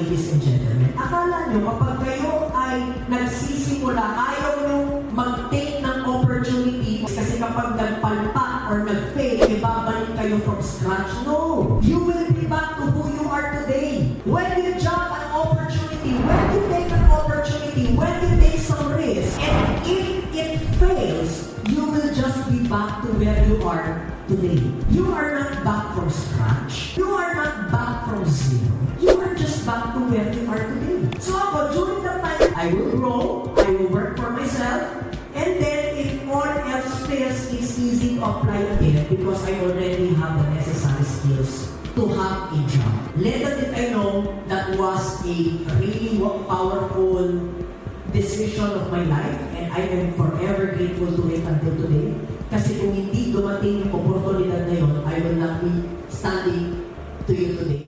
ladies and gentlemen, akala nyo kapag kayo ay nagsisimula, ayaw nyo mag-take ng opportunity kasi kapag nagpalpa or nag-fail, ibabalik kayo from scratch. No! You will be back to who you are today. When you jump an opportunity, when you take an opportunity, when you take some risk, and if it fails, you will just be back to where you are today. You are not back from scratch. You are not back from zero. You are just back to where you are today. So ako, during that time, I will grow, I will work for myself, and then if all else fails, it's easy to apply again because I already have the necessary skills to have a job. Little did I know that was a really powerful decision of my life, and I am forever grateful to it until today. Kasi kung hindi dumating yung oportunidad na yun, I will not be standing to you today.